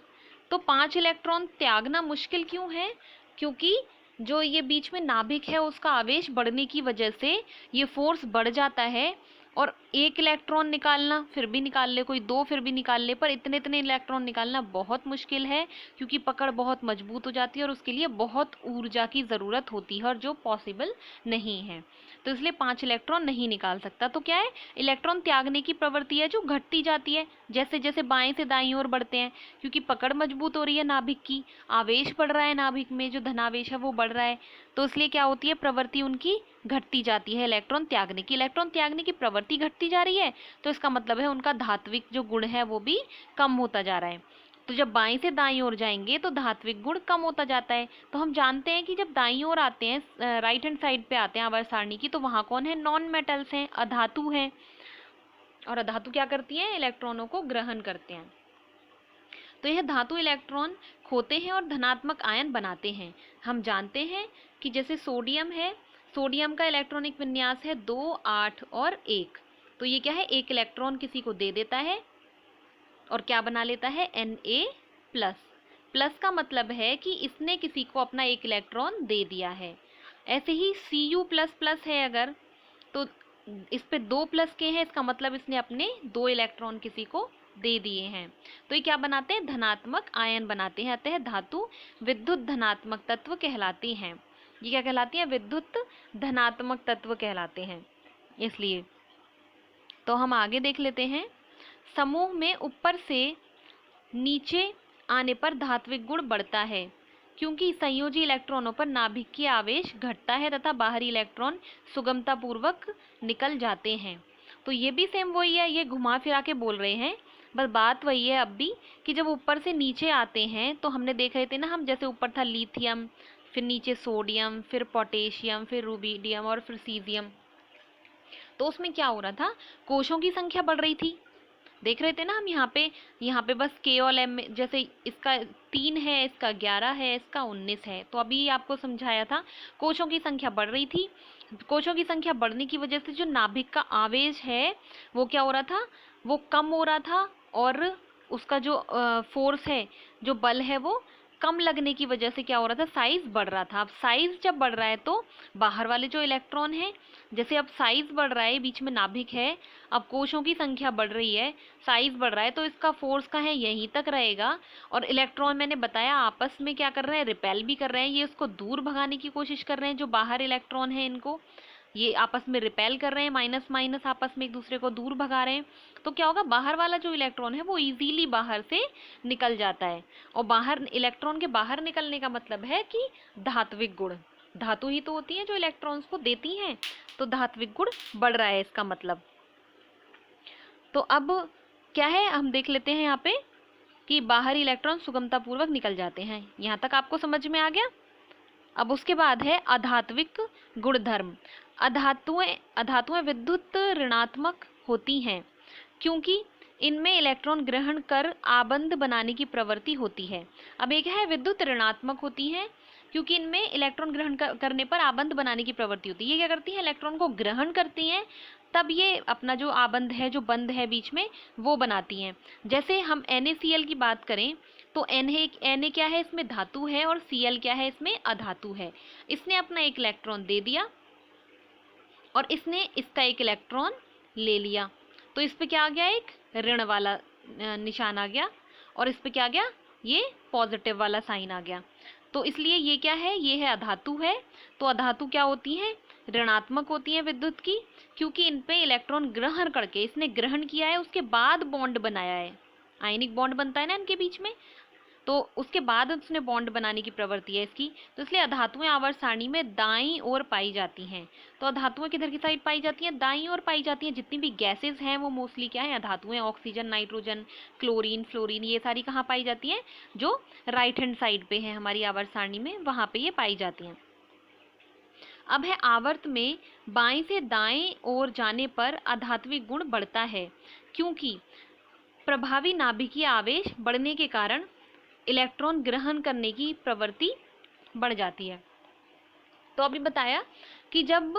तो 5 इलेक्ट्रॉन त्यागना मुश्किल क्यों है? क्योंकि जो ये बीच में नाभिक है उसका आवेश बढ़ने की वजह से ये फोर्स बढ़ जाता है, और एक इलेक्ट्रॉन निकालना फिर भी निकाल ले, कोई दो फिर भी निकाल ले, पर इतने इतने इलेक्ट्रॉन निकालना बहुत मुश्किल है, क्योंकि पकड़ बहुत मजबूत हो जाती है और उसके लिए बहुत ऊर्जा की ज़रूरत होती है और जो पॉसिबल नहीं है। तो इसलिए 5 इलेक्ट्रॉन नहीं निकाल सकता। तो क्या है, इलेक्ट्रॉन त्यागने की प्रवृत्ति है जो घटती जाती है जैसे जैसे बाएं से दाईं ओर बढ़ते हैं, क्योंकि पकड़ मजबूत हो रही है नाभिक की, आवेश बढ़ रहा है नाभिक में, जो धनावेश है वो बढ़ रहा है, तो इसलिए क्या होती है, प्रवृत्ति उनकी घटती जाती है इलेक्ट्रॉन त्यागने की। इलेक्ट्रॉन त्यागने की प्रवृत्ति घटती जा रही है तो इसका मतलब है उनका धात्विक जो गुण है वो भी कम होता जा रहा है। तो जब बाईं से दाईं ओर जाएंगे तो धात्विक गुण कम होता जाता है। तो हम जानते हैं कि जब दाईं ओर आते हैं, राइट हैंड साइड पे आते हैं आवर्त सारणी की, तो वहाँ कौन है, नॉन मेटल्स हैं, अधातु हैं, और अधातु क्या करती हैं, इलेक्ट्रॉनों को ग्रहण करते हैं। तो यह धातु इलेक्ट्रॉन खोते हैं और धनात्मक आयन बनाते हैं। हम जानते हैं कि जैसे सोडियम है, सोडियम का इलेक्ट्रॉनिक विन्यास है 2, 8 और 1। तो ये क्या है, एक इलेक्ट्रॉन किसी को दे देता है और क्या बना लेता है, Na+। प्लस का मतलब है कि इसने किसी को अपना एक इलेक्ट्रॉन दे दिया है। ऐसे ही Cu++ है अगर, तो इस पे 2 प्लस के हैं, इसका मतलब इसने अपने 2 इलेक्ट्रॉन किसी को दे दिए हैं। तो ये क्या बनाते हैं, धनात्मक आयन बनाते हैं, अतः धातु विद्युत धनात्मक तत्व कहलाती हैं। ये क्या कहलाती हैं, विद्युत धनात्मक तत्व कहलाते हैं। इसलिए तो हम आगे देख लेते हैं, समूह में ऊपर से नीचे आने पर धात्विक गुण बढ़ता है, क्योंकि संयोजी इलेक्ट्रॉनों पर नाभिक की आवेश घटता है तथा बाहरी इलेक्ट्रॉन सुगमतापूर्वक निकल जाते हैं। तो ये भी सेम वही है, ये घुमा फिरा के बोल रहे हैं, बस बात वही है अब भी, कि जब ऊपर से नीचे आते हैं तो हमने देख रहे थे ना, हम जैसे ऊपर था लिथियम, फिर नीचे सोडियम, फिर पोटेशियम, फिर रुबिडियम और फिर सीजियम, तो उसमें क्या हो रहा था, कोशों की संख्या बढ़ रही थी। देख रहे थे ना हम यहाँ पे बस K और M में, जैसे इसका 3 है, इसका 11 है, इसका 19 है, तो अभी आपको समझाया था कोशों की संख्या बढ़ रही थी। कोशों की संख्या बढ़ने की वजह से जो नाभिक का आवेश है वो क्या हो रहा था, वो कम हो रहा था, और उसका जो फोर्स है, जो बल है, वो कम लगने की वजह से क्या हो रहा था, साइज बढ़ रहा था। अब साइज जब बढ़ रहा है तो बाहर वाले जो इलेक्ट्रॉन हैं, जैसे अब साइज बढ़ रहा है, बीच में नाभिक है, अब कोशों की संख्या बढ़ रही है, साइज बढ़ रहा है, तो इसका फोर्स का है यहीं तक रहेगा, और इलेक्ट्रॉन मैंने बताया आपस में क्या कर रहे हैं, रिपेल भी कर रहे हैं, ये उसको दूर भगाने की कोशिश कर रहे हैं, जो बाहर इलेक्ट्रॉन है इनको ये आपस में रिपेल कर रहे हैं, माइनस माइनस आपस में एक दूसरे को दूर भगा रहे हैं। तो क्या होगा, बाहर वाला जो इलेक्ट्रॉन है वो इजीली बाहर से निकल जाता है, और बाहर इलेक्ट्रॉन के बाहर निकलने का मतलब है कि धात्विक गुण, धातु ही तो होती हैं जो इलेक्ट्रॉन्स को देती हैं, तो धात्विक गुण बढ़ रहा है इसका मतलब। तो अब क्या है, हम देख लेते हैं यहाँ पे कि बाहरी इलेक्ट्रॉन सुगमतापूर्वक निकल जाते हैं। यहाँ तक आपको समझ में आ गया। अब उसके बाद है अधात्विक गुणधर्म। अधातुएं विद्युत ऋणात्मक होती हैं, क्योंकि इनमें इलेक्ट्रॉन ग्रहण कर आबंध बनाने की प्रवृत्ति होती है। अब एक है विद्युत ऋणात्मक होती हैं, क्योंकि इनमें इलेक्ट्रॉन ग्रहण करने पर आबंध बनाने की प्रवृत्ति होती है। ये क्या करती हैं, इलेक्ट्रॉन को ग्रहण करती हैं, तब ये अपना जो आबंध है, जो बंध है बीच में, वो बनाती हैं। जैसे हम NaCl की बात करें तो Na क्या है, इसमें धातु है, और Cl क्या है, इसमें अधातु है। इसने अपना एक इलेक्ट्रॉन दे दिया और इसने इसका एक इलेक्ट्रॉन ले लिया, तो इस पे क्या आ गया, एक ऋण वाला निशान आ गया, और इस पे क्या आ गया, ये पॉजिटिव वाला साइन आ गया। तो इसलिए ये क्या है, ये है अधातु है। तो अधातु क्या होती हैं, ऋणात्मक होती हैं विद्युत की, क्योंकि इन पे इलेक्ट्रॉन ग्रहण करके, इसने ग्रहण किया है, उसके बाद बॉन्ड बनाया है, आयनिक बॉन्ड बनता है ना इनके बीच में, तो उसके बाद उसने बॉन्ड बनाने की प्रवृत्ति है इसकी। तो इसलिए अधातुएं आवर्त सारणी में दाईं ओर पाई जाती हैं। तो अधातुएं किधर की साइड पाई जाती हैं, दाईं ओर पाई जाती हैं। जितनी भी गैसेज हैं वो मोस्टली क्या है, अधातुएं, ऑक्सीजन, नाइट्रोजन, क्लोरीन, फ्लोरीन, ये सारी कहाँ पाई जाती हैं, जो राइट हैंड साइड पे है हमारी आवर्त सारणी में, वहाँ पे ये पाई जाती हैं। अब है आवर्त में बाएं से दाएं ओर जाने पर अधात्विक गुण बढ़ता है, क्योंकि प्रभावी नाभिकीय आवेश बढ़ने के कारण इलेक्ट्रॉन ग्रहण करने की प्रवृत्ति बढ़ जाती है। तो अभी बताया कि जब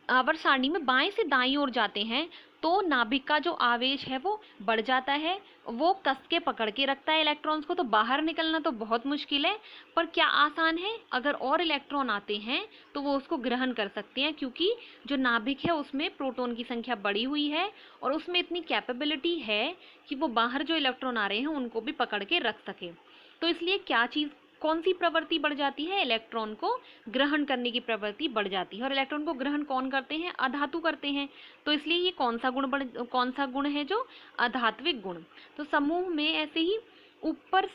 आवर्त सारणी में बाएं से दाईं ओर जाते हैं तो नाभिक का जो आवेश है वो बढ़ जाता है, वो कस के पकड़ के रखता है इलेक्ट्रॉन्स को, तो बाहर निकलना तो बहुत मुश्किल है, पर क्या आसान है, अगर और इलेक्ट्रॉन आते हैं तो वो उसको ग्रहण कर सकते हैं, क्योंकि जो नाभिक है उसमें प्रोटॉन की संख्या बढ़ी हुई है और उसमें इतनी कैपेबिलिटी है कि वो बाहर जो इलेक्ट्रॉन आ रहे हैं उनको भी पकड़ के रख सके। तो इसलिए क्या चीज़, कौन सी प्रवृत्ति बढ़ जाती है, इलेक्ट्रॉन को ग्रहण करने की प्रवृत्ति बढ़ जाती है। और इलेक्ट्रॉन को ग्रहण कौन करते हैं, अधातु करते हैं। तो इसलिए ये कौन सा गुण है, जो अधात्विक गुण। तो समूह में ऐसे ही ऊपर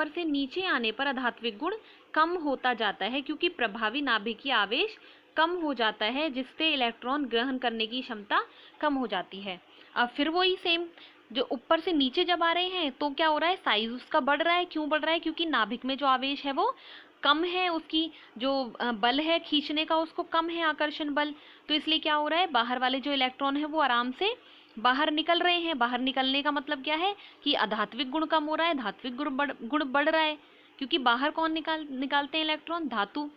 से नीचे आने पर अधात्विक गुण कम होता जाता है, क्योंकि प्रभावी नाभिकीय आवेश कम हो जाता है, जिससे इलेक्ट्रॉन ग्रहण करने की क्षमता कम हो जाती है। अब फिर वही सेम, जो ऊपर से नीचे जब आ रहे हैं तो क्या हो रहा है, साइज उसका बढ़ रहा है। क्यों बढ़ रहा है, क्योंकि नाभिक में जो आवेश है वो कम है, उसकी जो बल है खींचने का उसको कम है, आकर्षण बल। तो इसलिए क्या हो रहा है, बाहर वाले जो इलेक्ट्रॉन है वो आराम से बाहर निकल रहे हैं। बाहर निकलने का मतलब क्या है कि अधात्विक गुण कम हो रहा है, धात्विक गुण बढ़ रहा है, क्योंकि बाहर कौन निकालते हैं इलेक्ट्रॉन, धातु।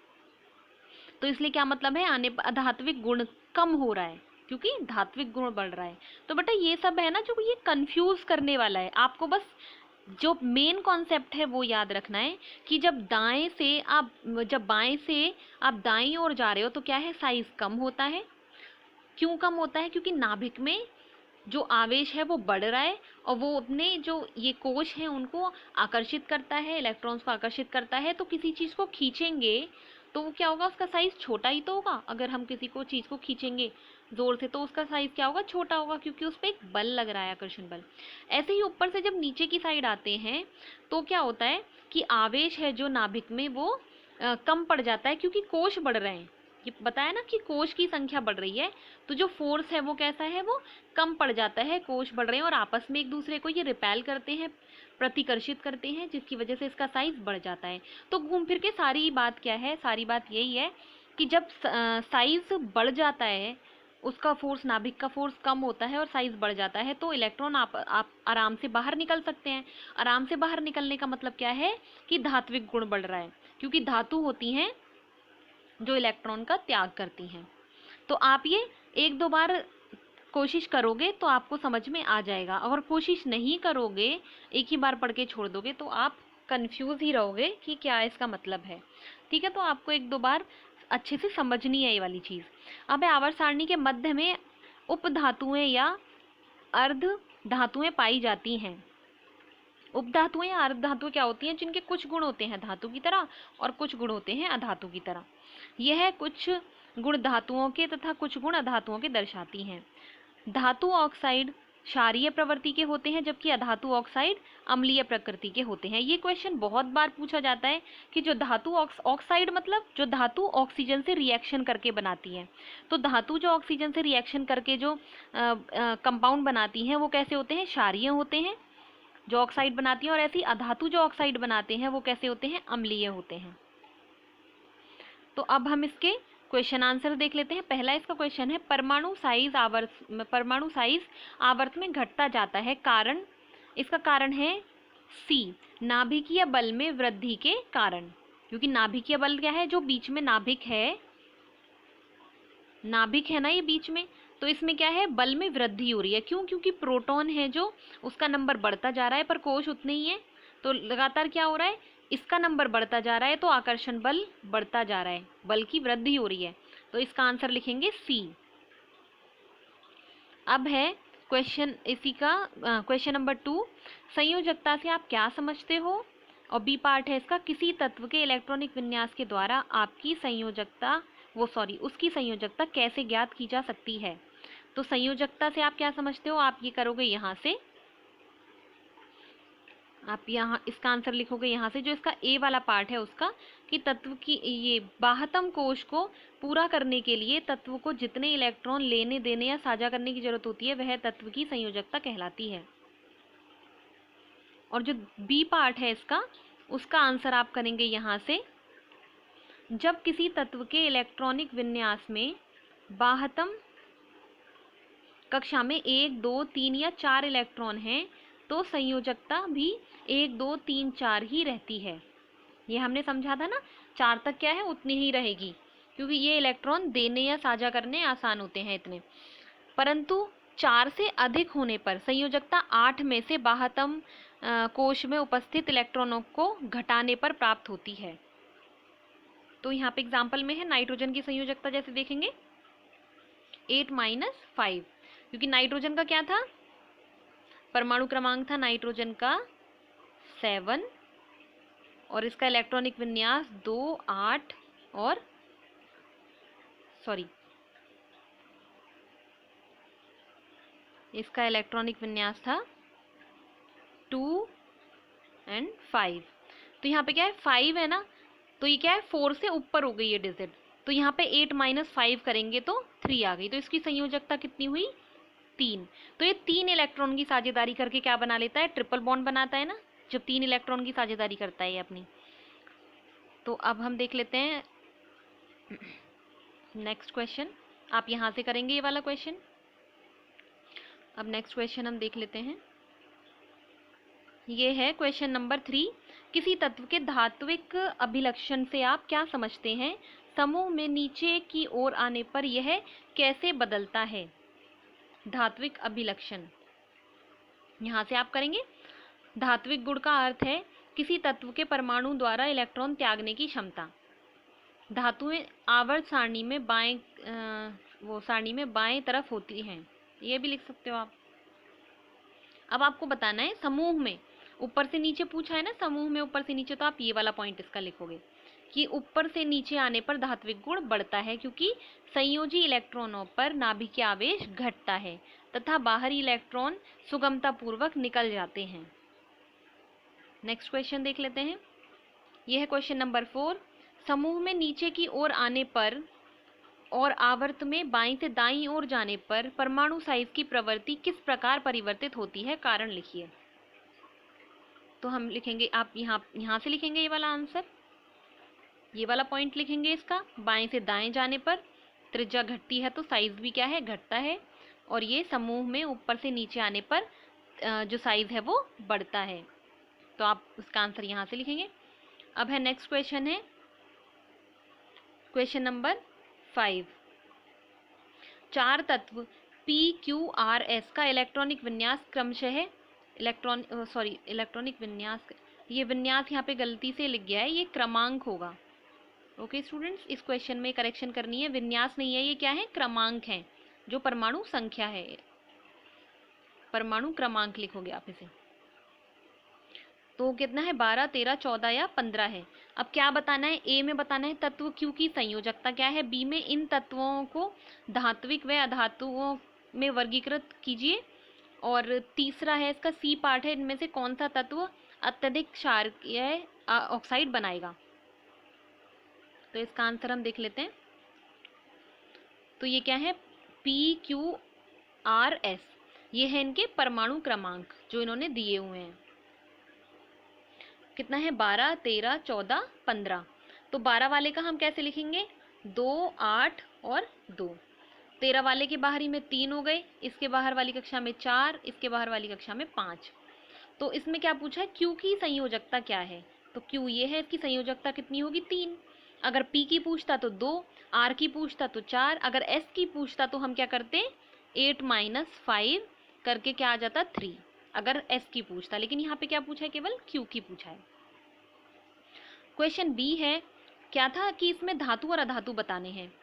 तो इसलिए क्या मतलब है, आने पर अधात्विक गुण कम हो रहा है क्योंकि धात्विक गुण बढ़ रहा है। तो बेटा ये सब है ना जो ये कंफ्यूज करने वाला है, आपको बस जो मेन कॉन्सेप्ट है वो याद रखना है कि जब बाएं से आप दाईं ओर जा रहे हो तो क्या है, साइज कम होता है। क्यों कम होता है, क्योंकि नाभिक में जो आवेश है वो बढ़ रहा है और वो अपने जो ये कोश हैं उनको आकर्षित करता है, इलेक्ट्रॉन्स को आकर्षित करता है। तो किसी चीज़ को खींचेंगे तो वो क्या होगा, उसका साइज छोटा ही तो होगा। अगर हम किसी को चीज़ को खींचेंगे जोर से तो उसका साइज क्या होगा, छोटा होगा, क्योंकि उस पर एक बल लग रहा है, आकर्षण बल। ऐसे ही ऊपर से जब नीचे की साइड आते हैं तो क्या होता है कि आवेश है जो नाभिक में वो कम पड़ जाता है, क्योंकि कोश बढ़ रहे हैं। ये बताया ना कि कोश की संख्या बढ़ रही है, तो जो फोर्स है वो कैसा है, वो कम पड़ जाता है। कोश बढ़ रहे हैं और आपस में एक दूसरे को ये रिपेल करते हैं, प्रतिकर्षित करते हैं, जिसकी वजह से इसका साइज बढ़ जाता है। तो घूम फिर के सारी बात क्या है, सारी बात यही है कि जब साइज बढ़ जाता है, उसका फोर्स, नाभिक का फोर्स कम होता है और साइज बढ़ जाता है, तो इलेक्ट्रॉन आप आराम से बाहर निकल सकते हैं। आराम से बाहर निकलने का मतलब क्या है कि धात्विक गुण बढ़ रहा है, क्योंकि धातु होती हैं जो इलेक्ट्रॉन का त्याग करती हैं। तो आप ये एक दो बार कोशिश करोगे तो आपको समझ में आ जाएगा। अगर कोशिश नहीं करोगे, एक ही बार पढ़ के छोड़ दोगे, तो आप कंफ्यूज ही रहोगे कि क्या इसका मतलब है। ठीक है, तो आपको एक दो बार अच्छे से समझनी है ये वाली चीज़। अब आवर्त सारणी के मध्य में उपधातुएं या अर्ध धातुएं पाई जाती हैं। उपधातुएं या अर्ध धातुएं क्या होती हैं, जिनके कुछ गुण होते हैं धातु की तरह और कुछ गुण होते हैं अधातु की तरह। यह कुछ गुण धातुओं के तथा कुछ गुण अधातुओं के दर्शाती हैं। धातु ऑक्साइड क्षारीय प्रवृत्ति के होते हैं, जबकि अधातु ऑक्साइड अम्लीय प्रकृति के होते हैं। ये क्वेश्चन बहुत बार पूछा जाता है कि जो धातु ऑक्साइड मतलब जो धातु ऑक्सीजन से रिएक्शन करके बनाती है। तो धातु जो ऑक्सीजन से रिएक्शन करके जो कंपाउंड बनाती हैं वो कैसे होते हैं, क्षारीय होते हैं, जो ऑक्साइड बनाती हैं। और ऐसी अधातु जो ऑक्साइड बनाते हैं वो कैसे होते हैं, अम्लीय होते हैं। तो अब हम इसके क्वेश्चन आंसर देख लेते हैं। पहला इसका क्वेश्चन है, परमाणु साइज आवर्त में घटता जाता है, कारण, इसका कारण है सी, नाभिकीय बल में वृद्धि के कारण। क्योंकि नाभिकीय बल क्या है, जो बीच में नाभिक है ना ये बीच में, तो इसमें क्या है, बल में वृद्धि हो रही है। क्यों, क्योंकि प्रोटॉन है जो उसका नंबर बढ़ता जा रहा है पर कोश उतने ही है, तो लगातार क्या हो रहा है, इसका नंबर बढ़ता जा रहा है, तो आकर्षण बल बढ़ता जा रहा है, बल की वृद्धि हो रही है। तो इसका आंसर लिखेंगे सी। अब है क्वेश्चन इसी का क्वेश्चन नंबर 2, संयोजकता से आप क्या समझते हो। और बी पार्ट है इसका, किसी तत्व के इलेक्ट्रॉनिक विन्यास के द्वारा उसकी संयोजकता कैसे ज्ञात की जा सकती है। तो संयोजकता से आप क्या समझते हो, आप ये करोगे यहाँ से, आप यहाँ इसका आंसर लिखोगे यहाँ से, जो इसका ए वाला पार्ट है उसका, कि तत्व की ये बाह्यतम कोश को पूरा करने के लिए तत्व को जितने इलेक्ट्रॉन लेने देने या साझा करने की जरूरत होती है वह तत्व की संयोजकता कहलाती है। और जो बी पार्ट है इसका, उसका आंसर आप करेंगे यहाँ से, जब किसी तत्व के इलेक्ट्रॉनिक विन्यास में बाह्यतम कक्षा में 1, 2, 3 या 4 इलेक्ट्रॉन हैं तो संयोजकता भी 1, 2, 3, 4 ही रहती है। ये हमने समझा था ना, 4 तक क्या है, उतनी ही रहेगी। क्योंकि ये इलेक्ट्रॉन देने या साझा करने आसान होते हैं इतने। परंतु 4 से अधिक होने पर संयोजकता 8 में से बाह्यतम कोश में उपस्थित इलेक्ट्रॉनों को घटाने पर प्राप्त होती है। तो यहाँ पे एग्जाम्पल में है नाइट्रोजन की संयोजकता, जैसे देखेंगे 8-5, क्योंकि नाइट्रोजन का क्या था, परमाणु क्रमांक था नाइट्रोजन का 7 और इसका इलेक्ट्रॉनिक विन्यास 2, 8 और इसका इलेक्ट्रॉनिक विन्यास था 2 और 5। तो यहाँ पे क्या है 5 है ना, तो ये क्या है 4 से ऊपर हो गई ये डिजिट, तो यहाँ पे 8-5 करेंगे तो 3 आ गई। तो इसकी संयोजकता कितनी हुई, 3। तो ये 3 इलेक्ट्रॉन की साझेदारी करके क्या बना लेता है, ट्रिपल बॉन्ड बनाता है ना, जब 3 इलेक्ट्रॉन की साझेदारी करता है ये अपनी। तो अब हम देख लेते हैं नेक्स्ट क्वेश्चन। आप यहाँ से करेंगे ये वाला क्वेश्चन। अब नेक्स्ट क्वेश्चन हम देख लेते हैं, ये है क्वेश्चन नंबर 3। किसी तत्व के धात्विक अभिलक्षण से आप क्या समझते हैं, समूह में नीचे की ओर आने पर यह कैसे बदलता है। धात्विक अभिलक्षण यहाँ से आप करेंगे। धात्विक गुण का अर्थ है किसी तत्व के परमाणु द्वारा इलेक्ट्रॉन त्यागने की क्षमता। धातुएं आवर्त सारणी में बाएं तरफ होती हैं, ये भी लिख सकते हो आप। अब आपको बताना है समूह में, ऊपर से नीचे पूछा है ना, समूह में ऊपर से नीचे, तो आप ये वाला पॉइंट इसका लिखोगे कि ऊपर से नीचे आने पर धात्विक गुण बढ़ता है क्योंकि संयोजी इलेक्ट्रॉनों पर नाभिकीय आवेश घटता है तथा बाहरी इलेक्ट्रॉन सुगमता पूर्वक निकल जाते हैं। नेक्स्ट क्वेश्चन देख लेते हैं, यह है क्वेश्चन नंबर 4। समूह में नीचे की ओर आने पर और आवर्त में बाईं से दाईं ओर जाने पर परमाणु साइज की प्रवृत्ति किस प्रकार परिवर्तित होती है, कारण लिखिए। तो हम लिखेंगे, आप यहाँ से लिखेंगे ये वाला आंसर, ये वाला पॉइंट लिखेंगे इसका। बाएं से दाएं जाने पर त्रिज्या घटती है तो साइज भी क्या है, घटता है, और ये समूह में ऊपर से नीचे आने पर जो साइज है वो बढ़ता है। तो आप उसका आंसर यहाँ से लिखेंगे। अब है नेक्स्ट क्वेश्चन, है क्वेश्चन नंबर 5। 4 तत्व PQRS का इलेक्ट्रॉनिक विन्यास क्रमशः इलेक्ट्रॉनिक विन्यास, ये विन्यास यहाँ पे गलती से लिख गया है, ये क्रमांक होगा। ओके स्टूडेंट्स, इस क्वेश्चन में करेक्शन करनी है, विन्यास नहीं है ये, क्या है, क्रमांक है, जो परमाणु संख्या है, परमाणु क्रमांक लिखोगे आप इसे। तो कितना है, 12, 13, 14 या 15 है। अब क्या बताना है, ए में बताना है तत्व क्यू की संयोजकता क्या है, बी में इन तत्वों को धात्विक व अधातुओं में वर्गीकृत कीजिए, और तीसरा है इसका सी पार्ट है, इनमें से कौन सा तत्व अत्यधिक क्षारीय ऑक्साइड बनाएगा। तो इसका आंसर हम देख लेते हैं। तो ये क्या है, PQRS, ये है इनके परमाणु क्रमांक जो इन्होंने दिए हुए हैं। कितना है, 12, 13, 14, 15। तो 12 वाले का हम कैसे लिखेंगे, 2, 8 और 2। 13 वाले के बाहरी में 3 हो गए, इसके बाहर वाली कक्षा में 4, इसके बाहर वाली कक्षा में 5। तो इसमें क्या पूछा है, क्यू की संयोजकता क्या है, तो क्यू ये है, इसकी संयोजकता कितनी होगी, 3। अगर पी की पूछता तो 2, आर की पूछता तो 4, अगर एस की पूछता तो हम क्या करते, 8-5 करके क्या आ जाता, 3, अगर एस की पूछता। लेकिन यहाँ पे क्या पूछा है, केवल क्यू की पूछा है। क्वेश्चन बी है, क्या था कि इसमें धातु और अधातु बताने हैं।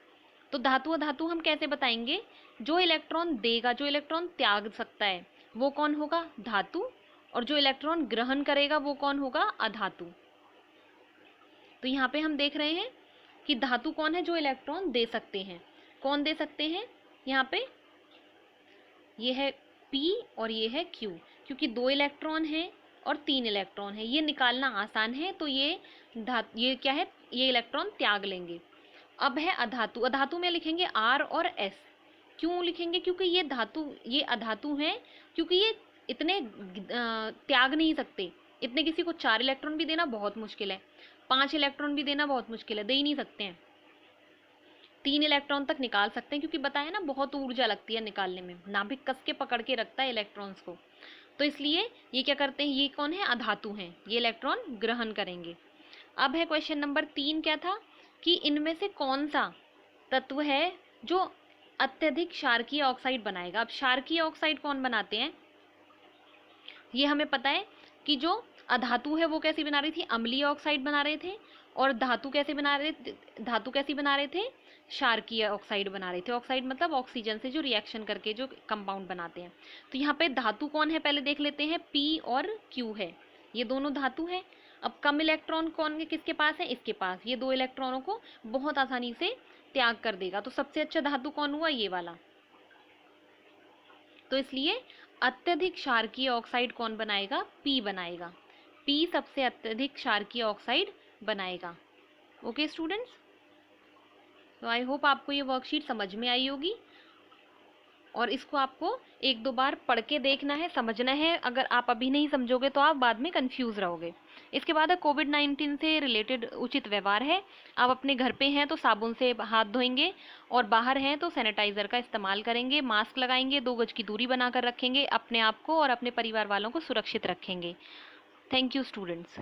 तो धातु अधातु हम कैसे बताएंगे, जो इलेक्ट्रॉन देगा, जो इलेक्ट्रॉन त्याग सकता है वो कौन होगा, धातु, और जो इलेक्ट्रॉन ग्रहण करेगा वो कौन होगा, अधातु। तो यहाँ पे हम देख रहे हैं कि धातु कौन है, जो इलेक्ट्रॉन दे सकते हैं। कौन दे सकते हैं, यहाँ पे ये है P और ये है Q, क्योंकि 2 इलेक्ट्रॉन है और 3 इलेक्ट्रॉन है, ये निकालना आसान है, तो ये क्या है, ये इलेक्ट्रॉन त्याग लेंगे। अब है अधातु, अधातु में लिखेंगे R और S। क्यों लिखेंगे, क्योंकि ये धातु, ये अधातु हैं, क्योंकि ये इतने त्याग नहीं सकते, इतने किसी को 4 इलेक्ट्रॉन भी देना बहुत मुश्किल है, 5 इलेक्ट्रॉन भी देना बहुत मुश्किल है, दे ही नहीं सकते हैं। 3 इलेक्ट्रॉन तक निकाल सकते हैं, क्योंकि बताया ना बहुत ऊर्जा लगती है निकालने में, नाभिक कस के पकड़ के रखता है इलेक्ट्रॉन्स को, तो इसलिए ये क्या करते हैं, ये कौन है, अधातु हैं, ये इलेक्ट्रॉन ग्रहण करेंगे। अब है क्वेश्चन नंबर 3, क्या था, कि इनमें से कौन सा तत्व है जो अत्यधिक क्षारकीय ऑक्साइड बनाएगा। अब क्षारकीय ऑक्साइड कौन बनाते हैं, ये हमें पता है कि जो अधातु है वो कैसी बना रही थी, अम्लीय ऑक्साइड बना रहे थे, और धातु कैसी बना रहे थे, क्षारकीय ऑक्साइड बना रहे थे। ऑक्साइड मतलब ऑक्सीजन से जो रिएक्शन करके जो कंपाउंड बनाते हैं। तो यहाँ पे धातु कौन है पहले देख लेते हैं, पी और क्यू है, ये दोनों धातु है। अब कम इलेक्ट्रॉन कौन है, किसके पास है, इसके पास, ये 2 इलेक्ट्रॉनों को बहुत आसानी से त्याग कर देगा। तो सबसे अच्छा धातु कौन हुआ, ये वाला। तो इसलिए अत्यधिक क्षारकीय ऑक्साइड कौन बनाएगा, पी बनाएगा। पी सबसे अत्यधिक क्षारकीय ऑक्साइड बनाएगा। ओके स्टूडेंट्स, तो आई होप आपको ये वर्कशीट समझ में आई होगी, और इसको आपको 1-2 बार पढ़ के देखना है, समझना है। अगर आप अभी नहीं समझोगे तो आप बाद में कंफ्यूज रहोगे। इसके बाद कोविड-19 से रिलेटेड उचित व्यवहार है। आप अपने घर पे हैं तो साबुन से हाथ धोएंगे, और बाहर हैं तो सैनिटाइजर का इस्तेमाल करेंगे, मास्क लगाएंगे, 2 गज की दूरी बनाकर रखेंगे, अपने आप को और अपने परिवार वालों को सुरक्षित रखेंगे। Thank you students.